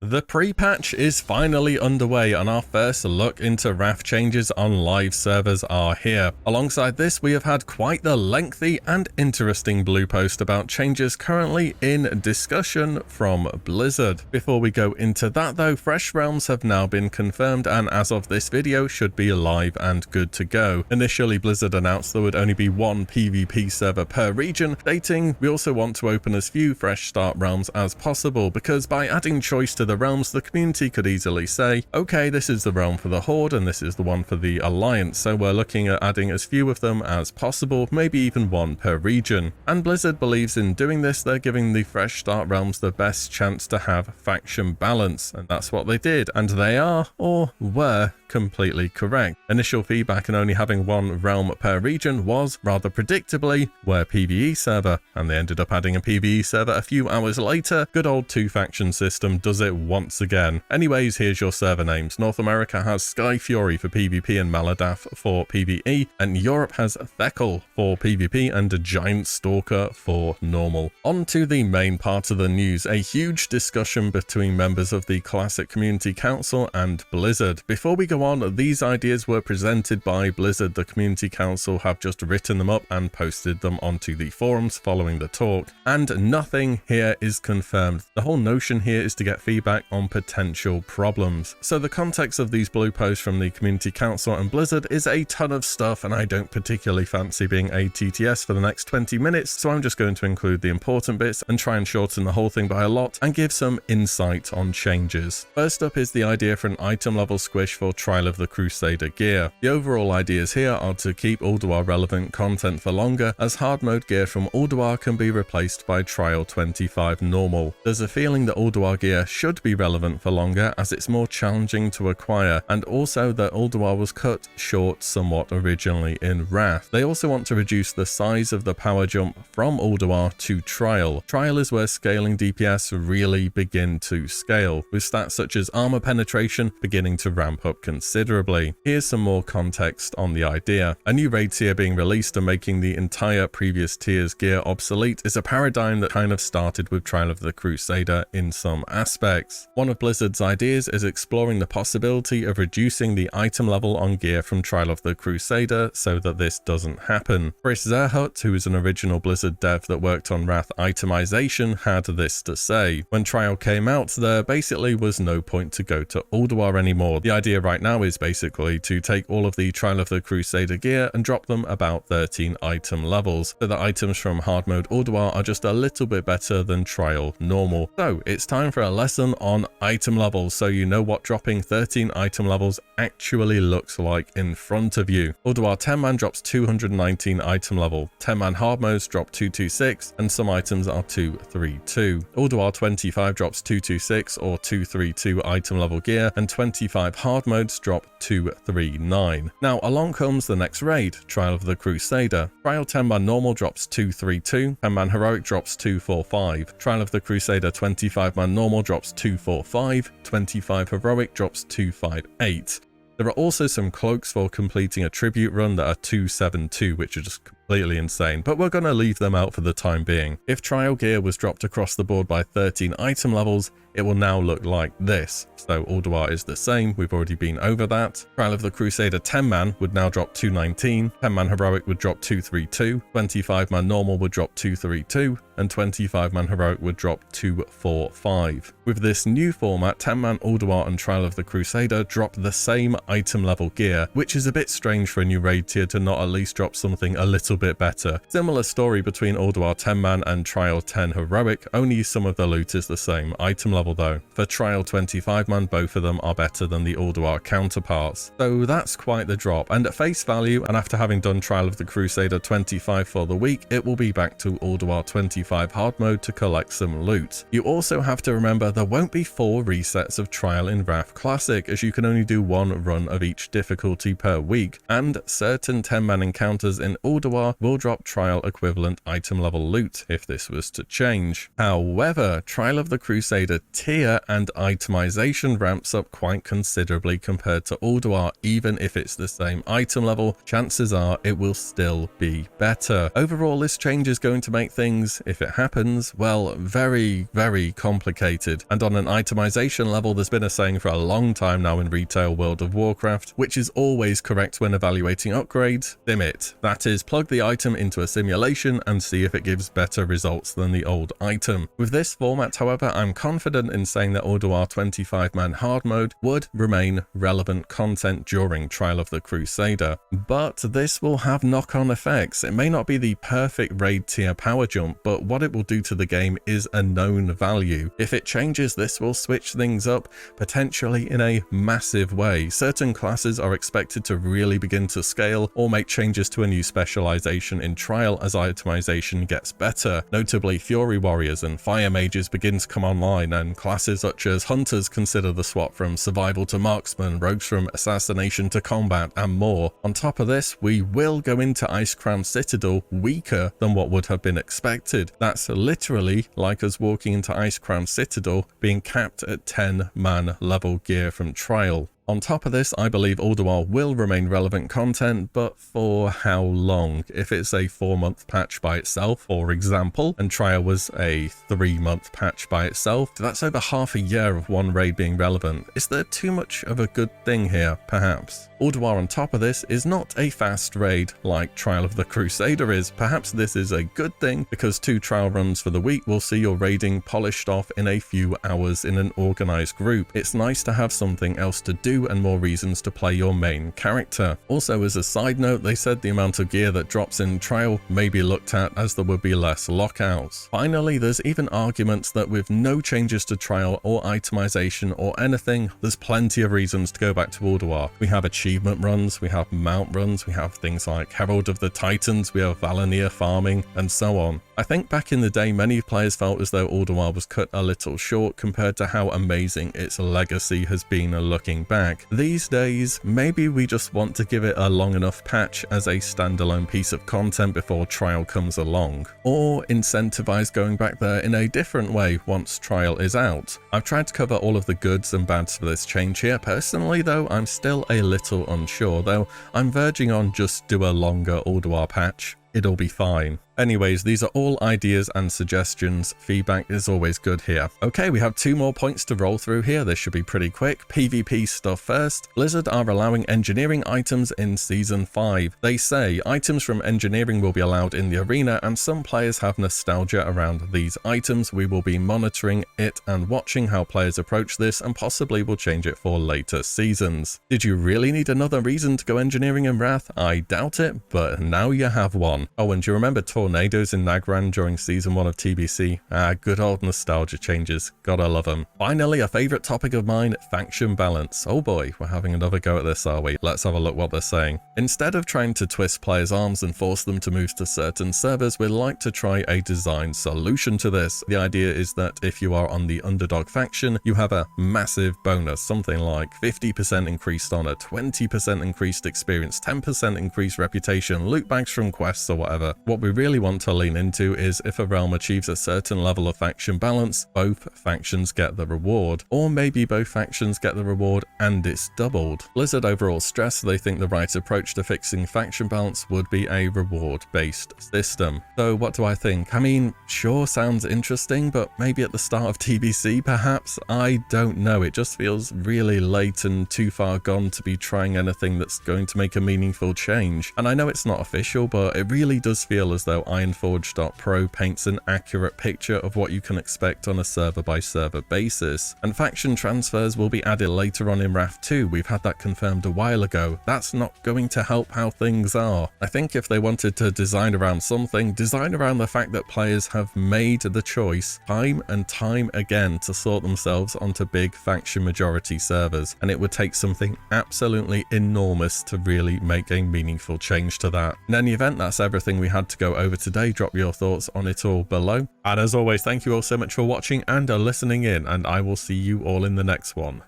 The pre-patch is finally underway and our first look into Wrath changes on live servers are here. Alongside this, we have had quite the lengthy and interesting blue post about changes currently in discussion from Blizzard. Before we go into that though, Fresh Realms have now been confirmed and as of this video should be live and good to go. Initially, Blizzard announced there would only be one PvP server per region, stating we also want to open as few fresh start realms as possible because by adding choice to the realms, the community could easily say, okay, this is the realm for the Horde and this is the one for the Alliance, so we're looking at adding as few of them as possible, maybe even one per region. And Blizzard believes in doing this, they're giving the fresh start realms the best chance to have faction balance, and that's what they did, and they are, or were, completely correct. Initial feedback in only having one realm per region was, rather predictably, where PvE server, and they ended up adding a PvE server a few hours later. Good old two-faction system does it once again. Anyways, here's your server names. North America has Sky Fury for PvP and Maladaf for PvE, and Europe has Thekel for PvP and a Giant Stalker for normal. On to the main part of the news, a huge discussion between members of the Classic Community Council and Blizzard. Before we go on, these ideas were presented by Blizzard. The Community Council have just written them up and posted them onto the forums following the talk, and nothing here is confirmed. The whole notion here is to get feedback on potential problems. So the context of these blue posts from the Community Council and Blizzard is a ton of stuff, and I don't particularly fancy being a TTS for the next 20 minutes, so I'm just going to include the important bits and try and shorten the whole thing by a lot and give some insight on changes. First up is the idea for an item level squish for Trial of the Crusader gear. The overall ideas here are to keep Ulduar relevant content for longer, as hard mode gear from Ulduar can be replaced by Trial 25 normal. There's a feeling that Ulduar gear should be relevant for longer as it's more challenging to acquire, and also that Ulduar was cut short somewhat originally in Wrath. They also want to reduce the size of the power jump from Ulduar to Trial. Trial is where scaling DPS really begin to scale, with stats such as armor penetration beginning to ramp up considerably. Here's some more context on the idea. A new raid tier being released and making the entire previous tier's gear obsolete is a paradigm that kind of started with Trial of the Crusader in some aspects. One of Blizzard's ideas is exploring the possibility of reducing the item level on gear from Trial of the Crusader so that this doesn't happen. Chris Zerhut, who is an original Blizzard dev that worked on Wrath itemization, had this to say. When Trial came out, there basically was no point to go to Ulduar anymore. The idea right now is basically to take all of the Trial of the Crusader gear and drop them about 13 item levels, so the items from hard mode Ulduar are just a little bit better than Trial normal. So it's time for a lesson on item levels so you know what dropping 13 item levels actually looks like in front of you. Ulduar 10-man drops 219 item level, 10-man hard modes drop 226 and some items are 232. Ulduar 25 drops 226 or 232 item level gear and 25 hard modes drop 239. Now along comes the next raid, Trial of the Crusader. Trial 10-man normal drops 232, 10-man heroic drops 245. Trial of the Crusader 25-man normal drops 245, 25 heroic drops 258. There are also some cloaks for completing a tribute run that are 272, which are just completely insane, but we're going to leave them out for the time being. If Trial gear was dropped across the board by 13 item levels, it will now look like this. So Ulduar is the same, we've already been over that. Trial of the Crusader 10-man would now drop 219, 10-man heroic would drop 232, 25-man normal would drop 232, and 25-man heroic would drop 245. With this new format, 10-man Ulduar and Trial of the Crusader drop the same item level gear, which is a bit strange for a new raid tier to not at least drop something a little bit better. Similar story between Ulduar 10-man and Trial 10 heroic, only some of the loot is the same item level though. For Trial 25-man, both of them are better than the Ulduar counterparts. So that's quite the drop, and at face value, and after having done Trial of the Crusader 25 for the week, it will be back to Ulduar 25 hard mode to collect some loot. You also have to remember there won't be 4 resets of Trial in Wrath Classic, as you can only do one run of each difficulty per week, and certain 10-man encounters in Ulduar will drop Trial equivalent item level loot if this was to change. However, Trial of the Crusader tier and itemization ramps up quite considerably compared to Ulduar. Even if it's the same item level, chances are it will still be better. Overall, this change is going to make things, if it happens, well, very, very complicated. And on an itemization level, there's been a saying for a long time now in retail World of Warcraft, which is always correct when evaluating upgrades: sim it. That is, plug the item into a simulation and see if it gives better results than the old item. With this format, however, I'm confident in saying that Ulduar 25-man hard mode would remain relevant content during Trial of the Crusader, but this will have knock-on effects. It may not be the perfect raid tier power jump, but what it will do to the game is a known value. If it changes, this will switch things up, potentially in a massive way. Certain classes are expected to really begin to scale or make changes to a new specialization in Trial as itemization gets better. Notably, Fury Warriors and Fire Mages begin to come online, and classes such as Hunters consider the swap from Survival to Marksman, Rogues from Assassination to Combat, and more. On top of this, we will go into Icecrown Citadel weaker than what would have been expected. That's literally like us walking into Icecrown Citadel being capped at 10-man level gear from Trial. On top of this, I believe Ulduar will remain relevant content, but for how long? If it's a 4-month patch by itself, for example, and Trial was a 3-month patch by itself, that's over half a year of one raid being relevant. Is there too much of a good thing here, perhaps? Ulduar on top of this is not a fast raid like Trial of the Crusader is. Perhaps this is a good thing, because 2 trial runs for the week will see your raiding polished off in a few hours in an organized group. It's nice to have something else to do and more reasons to play your main character. Also, as a side note, they said the amount of gear that drops in Trial may be looked at as there would be less lockouts. Finally, there's even arguments that with no changes to Trial or itemization or anything, there's plenty of reasons to go back to Ulduar. We have achievement runs, we have mount runs, we have things like Herald of the Titans, we have Valanir farming, and so on. I think back in the day, many players felt as though Ulduar was cut a little short compared to how amazing its legacy has been looking back. These days, maybe we just want to give it a long enough patch as a standalone piece of content before Trial comes along, or incentivize going back there in a different way once Trial is out. I've tried to cover all of the goods and bads for this change here. Personally though, I'm still a little unsure, though I'm verging on just do a longer Ulduar patch. It'll be fine. Anyways, these are all ideas and suggestions. Feedback is always good here. Okay, we have 2 more points to roll through here. This should be pretty quick. PvP stuff first. Blizzard are allowing engineering items in Season 5. They say items from engineering will be allowed in the arena, and some players have nostalgia around these items. We will be monitoring it and watching how players approach this, and possibly will change it for later seasons. Did you really need another reason to go engineering in Wrath? I doubt it, but now you have one. Oh, and do you remember tornadoes in Nagran during Season 1 of TBC? Good old nostalgia changes. Gotta love them. Finally, a favourite topic of mine, faction balance. Oh boy, we're having another go at this, are we? Let's have a look what they're saying. Instead of trying to twist players' arms and force them to move to certain servers, we'd like to try a design solution to this. The idea is that if you are on the underdog faction, you have a massive bonus, something like 50% increased honor, 20% increased experience, 10% increased reputation, loot bags from quests or whatever. What we really want to lean into is if a realm achieves a certain level of faction balance, both factions get the reward, or maybe both factions get the reward and it's doubled. Blizzard overall stress they think the right approach to fixing faction balance would be a reward-based system. So what do I think? I mean, sure, sounds interesting, but maybe at the start of TBC perhaps? I don't know, it just feels really late and too far gone to be trying anything that's going to make a meaningful change. And I know it's not official, but it really does feel as though Ironforge.pro paints an accurate picture of what you can expect on a server-by-server basis. And faction transfers will be added later on in Wrath 2. We've had that confirmed a while ago. That's not going to help how things are. I think if they wanted to design around something, design around the fact that players have made the choice time and time again to sort themselves onto big faction majority servers, and it would take something absolutely enormous to really make a meaningful change to that. In any event, that's everything we had to go over today. Drop your thoughts on it all below. And as always, thank you all so much for watching and listening in, and I will see you all in the next one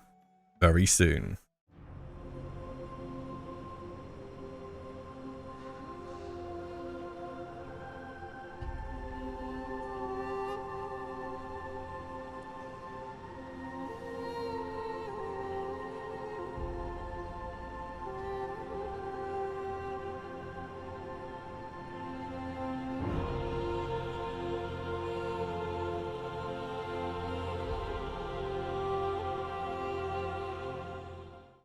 very soon.